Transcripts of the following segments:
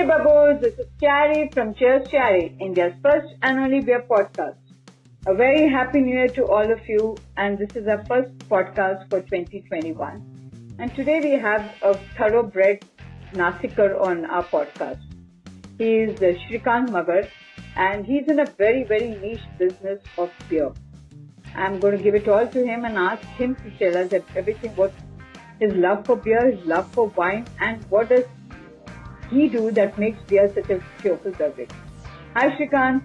Babos, this is Chatty from cheerschatty, India's first and only beer podcast. A very happy new year to all of you, and this is our first podcast for 2021. And today we have a thoroughbred Nasikar on our podcast. He is Shrikant Magar, and he's in a very, very niche business of beer. I'm going to give it all to him and ask him to tell us everything what his love for beer, his love for wine, and what does he do that makes beer such a cheerful beverage. Hi Shrikant.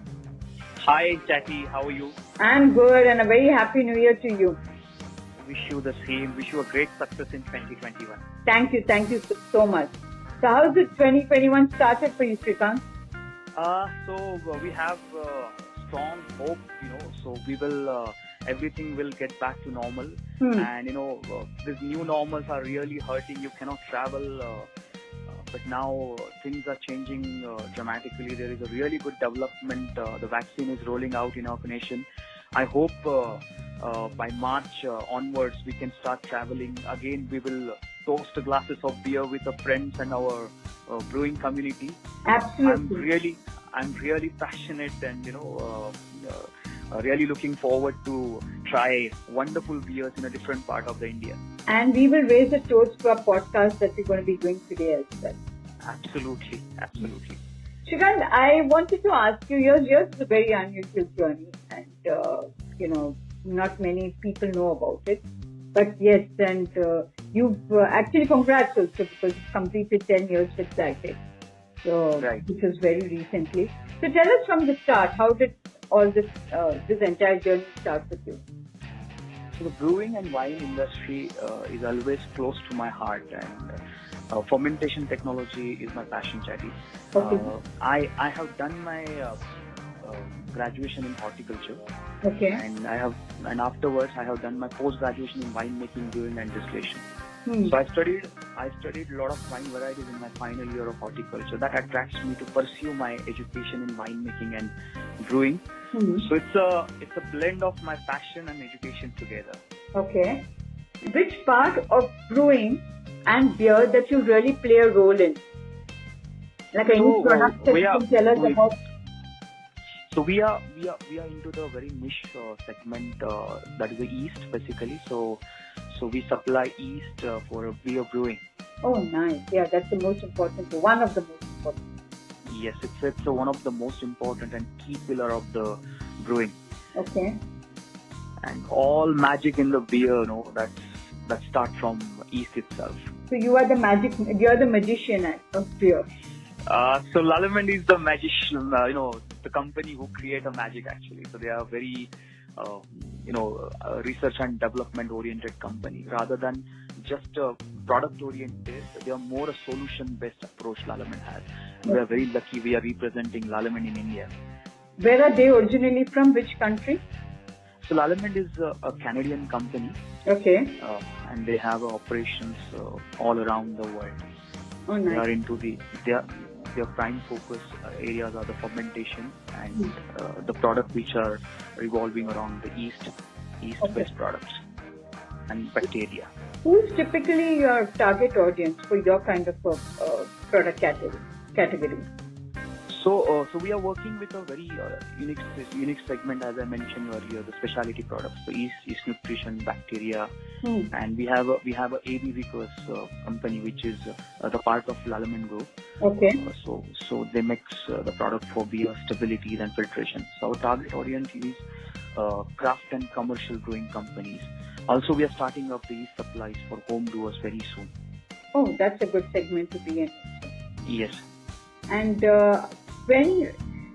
Hi Chatty, how are you? I'm good and a very happy new year to you. Wish you the same. Wish you a great success in 2021. Thank you so much. So how's the 2021 started for you, Shrikant? We have strong hope, so we will, everything will get back to normal. And, these new normals are really hurting. You cannot travel, but now things are changing dramatically. There is a really good development. The vaccine is rolling out in our nation. I hope by March onwards we can start traveling. Again, we will toast glasses of beer with our friends and our brewing community. Absolutely. I'm really passionate and really looking forward to try wonderful beers in a different part of the India. And we will raise a toast to our podcast that we're going to be doing today as well. Absolutely. Shrikant, I wanted to ask you, yours is a very unusual journey and, not many people know about it. But yes, and you've actually congrats also because you've completed 10 years with Zytex. So, right. Which was very recently. So tell us from the start, how did all this entire journey start with you? So the brewing and wine industry is always close to my heart, and fermentation technology is my passion, Chatty. Okay. I have done my graduation in horticulture. Okay. And afterwards I have done my post-graduation in winemaking, brewing and distillation. So I studied a lot of wine varieties in my final year of horticulture. That attracts me to pursue my education in winemaking and brewing. So it's a blend of my passion and education together. Okay. Which part of brewing and beer that you really play a role in? Like any product that you can tell us about? So we are into the very niche segment that is the yeast basically. So we supply yeast for beer brewing. Oh, nice. Yeah, that's the most important. One of the most important. Yes, it's one of the most important and key pillar of the brewing. Okay. And all magic in the beer, that starts from yeast itself. So you're the magician of beer. So Lallemand is the magician, the company who create a magic actually. So they are very, research and development oriented company rather than just product oriented. They are more a solution based approach Lallemand has. We are very lucky we are representing Lallemand in India. Where are they originally from? Which country? So Lallemand is a Canadian company. Okay. And they have operations all around the world. Oh, nice. They are into their prime focus areas are the fermentation and the product which are revolving around the yeast-based products and bacteria. Who's typically your target audience for your kind of product category? So we are working with a very unique segment, as I mentioned earlier, the specialty products, so yeast nutrition, bacteria, and we have a ABV company which is the part of Lallemand Group. Okay. So they mix the product for beer stability and filtration. So our target audience is craft and commercial brewing companies. Also, we are starting up the yeast supplies for home brewers very soon. Oh, that's a good segment to be in. Yes. And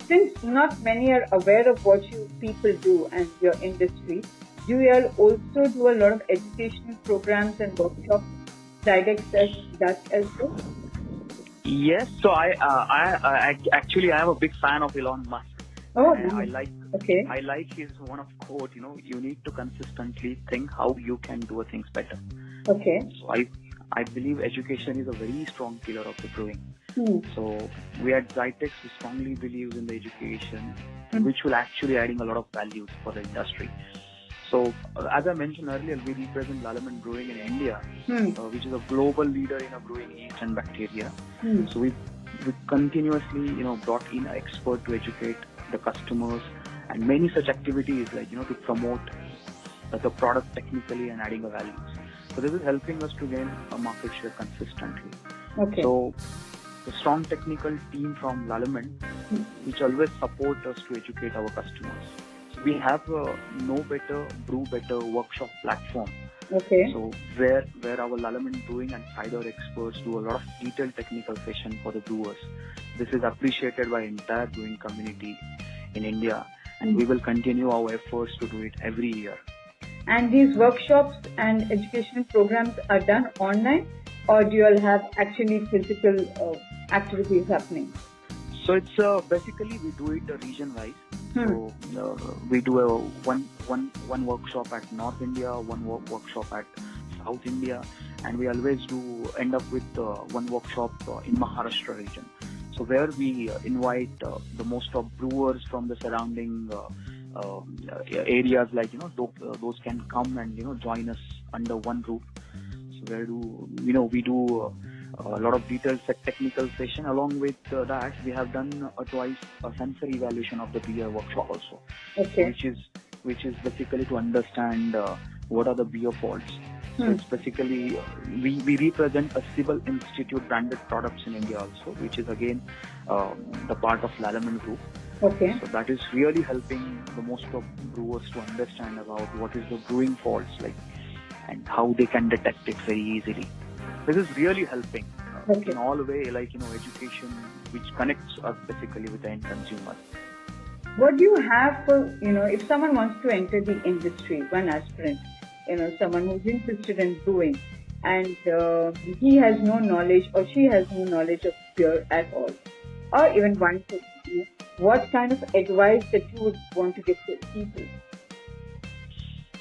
since not many are aware of what you people do and your industry, do you all also do a lot of educational programs and workshops? Zytex does as well? Yes. So I am a big fan of Elon Musk. Oh, nice. I like his one of quote. You need to consistently think how you can do things better. Okay. So I believe education is a very strong pillar of the brewing. So we at Zytex, we strongly believe in the education, which will actually adding a lot of values for the industry. So as I mentioned earlier, we represent Lallemand Brewing in India, which is a global leader in a brewing yeast and bacteria. So we continuously, brought in an expert to educate the customers, and many such activities like, to promote the product technically and adding a value. So this is helping us to gain a market share consistently. Okay. So the strong technical team from Lalaman, which always support us to educate our customers. So we have a Know Better, Brew Better workshop platform. Okay. So where our Lalaman brewing and cider experts do a lot of detailed technical session for the brewers. This is appreciated by entire brewing community in India, and we will continue our efforts to do it every year. And these workshops and educational programs are done online, or do you all have actually physical activities happening? So it's basically we do it region-wise. So we do one workshop at North India, one workshop at South India, and we always do end up with one workshop in Maharashtra region. So where we invite the most of brewers from the surrounding areas, like those can come and join us under one roof. So where we do a lot of detailed technical session. Along with that, we have done twice a sensory evaluation of the beer workshop also. Okay. Which is basically to understand what are the beer faults. So it's basically we represent a Civil Institute branded products in India also, which is again the part of Lalaman Group. Okay. So that is really helping the most of brewers to understand about what is the brewing faults like and how they can detect it very easily. This is really helping in all way, like education, which connects us basically with the end consumer. What do you have for if someone wants to enter the industry, one aspirant, someone who's interested in brewing, and he has no knowledge or she has no knowledge of beer at all, or even one person, what kind of advice that you would want to give to people?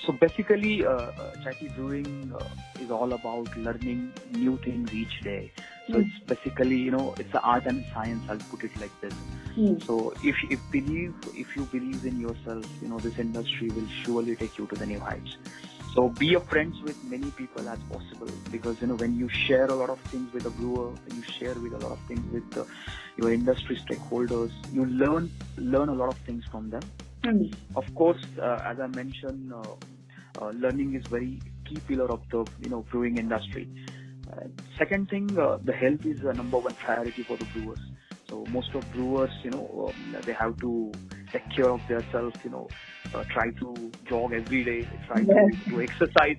So basically, Chatty, brewing is all about learning new things each day. So it's basically, it's an art and science. I'll put it like this. So if you believe in yourself, this industry will surely take you to the new heights. So be a friends with many people as possible, because when you share a lot of things with a brewer, when you share with a lot of things with your industry stakeholders, you learn a lot of things from them. Of course, as I mentioned, learning is very key pillar of the brewing industry. Second thing, the health is the number one priority for the brewers. So most of brewers, they have to take care of themselves, try to jog every day, try to exercise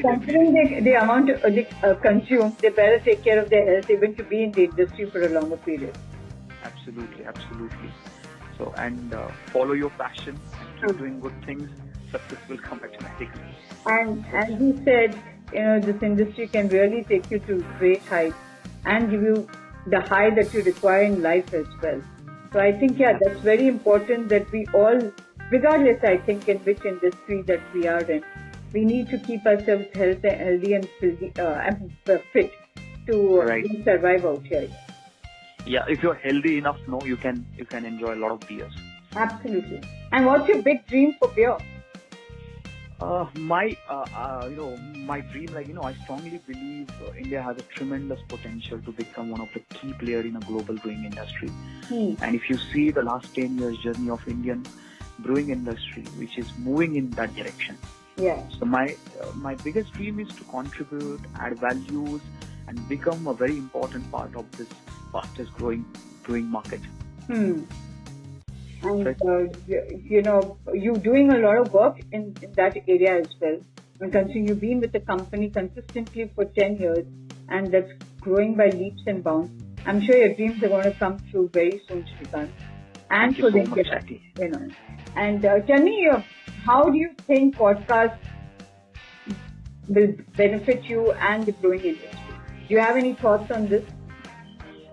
Considering every day. the amount they consume, they better take care of their health even to be in the industry for a longer period. Absolutely. So, and follow your passion and keep doing good things. Success will come automatically. And as you said, this industry can really take you to great heights and give you the high that you require in life as well. So I think, that's very important that we all, regardless, I think, in which industry that we are in, we need to keep ourselves healthy and fit to survive out here. Yeah, if you're healthy enough, you can enjoy a lot of beers. Absolutely. And what's your big dream for beer? My dream, I strongly believe India has a tremendous potential to become one of the key players in a global brewing industry. And if you see the last 10 years journey of Indian brewing industry, which is moving in that direction. Yeah. So my biggest dream is to contribute, add values, and become a very important part of this fastest growing brewing market. And, you're doing a lot of work in that area as well. And considering you've been with the company consistently for 10 years, and that's growing by leaps and bounds, I'm sure your dreams are going to come true very soon, Shrikant. And Thank you so much, Chatty. And tell me, how do you think podcasts will benefit you and the brewing industry? Do you have any thoughts on this?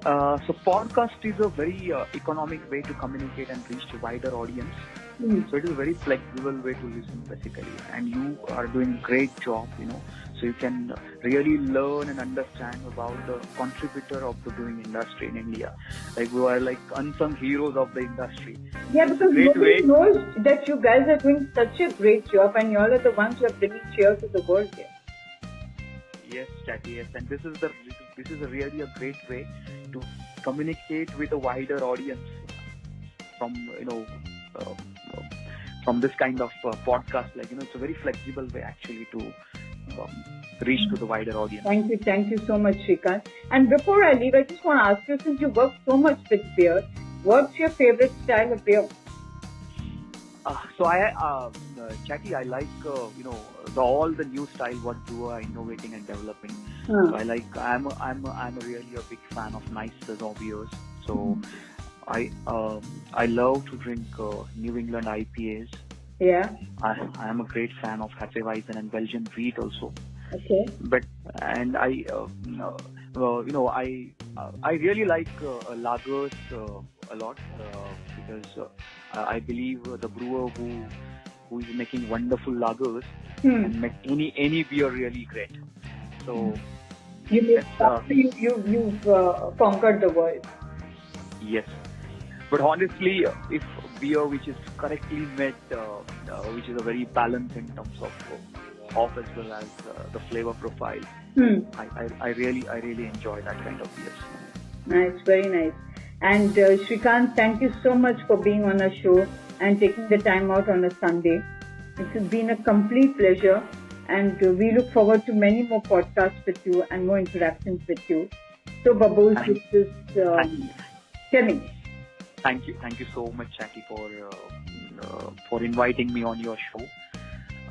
So podcast is a very economic way to communicate and reach a wider audience. So it is a very flexible way to listen basically, and you are doing a great job, so you can really learn and understand about the contributor of the brewing industry in India. Like we are like unsung heroes of the industry. Yeah, because nobody knows that you guys are doing such a great job, and you all are the ones who are bringing cheer to the world here. Yes, Chatty, yes, and this is really a great way to communicate with a wider audience from from this kind of podcast. Like, it's a very flexible way actually to reach to the wider audience. Thank you so much, Shrikant. And before I leave, I just want to ask you, since you work so much with beer, what's your favorite style of beer? Chatty, I like all the new style what you are innovating and developing. So I'm really a big fan of nice saison beers. So I love to drink New England IPAs. Yeah. I am a great fan of Hefeweizen and Belgian wheat also. Okay. I really like lagers a lot because I believe the brewer who is making wonderful lagers can make any beer really great. So you've conquered the world. Yes, but honestly, if beer which is correctly made, which is a very balanced in terms of off as well as the flavor profile, I really enjoy that kind of beers. Nice, very nice. And Shrikant, thank you so much for being on our show and taking the time out on a Sunday. It has been a complete pleasure, and we look forward to many more podcasts with you and more interactions with you. So, Babul, tell me. Thank you so much, Chatty, for inviting me on your show.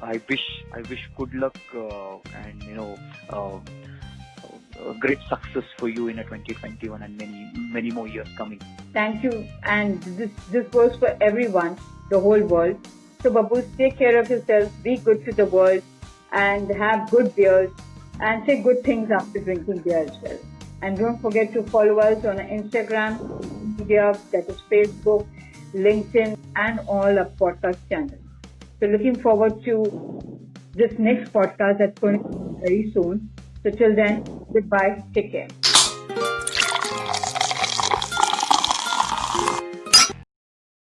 I wish good luck and great success for you in 2021 and many more years coming. Thank you, and this goes for everyone, the whole world. So, Babu, take care of yourself, be good to the world, and have good beers, and say good things after drinking beer as well. And don't forget to follow us on Instagram, media, that is Facebook, LinkedIn, and all our podcast channels. So, looking forward to this next podcast that's going to be very soon. So till then, goodbye. Take care.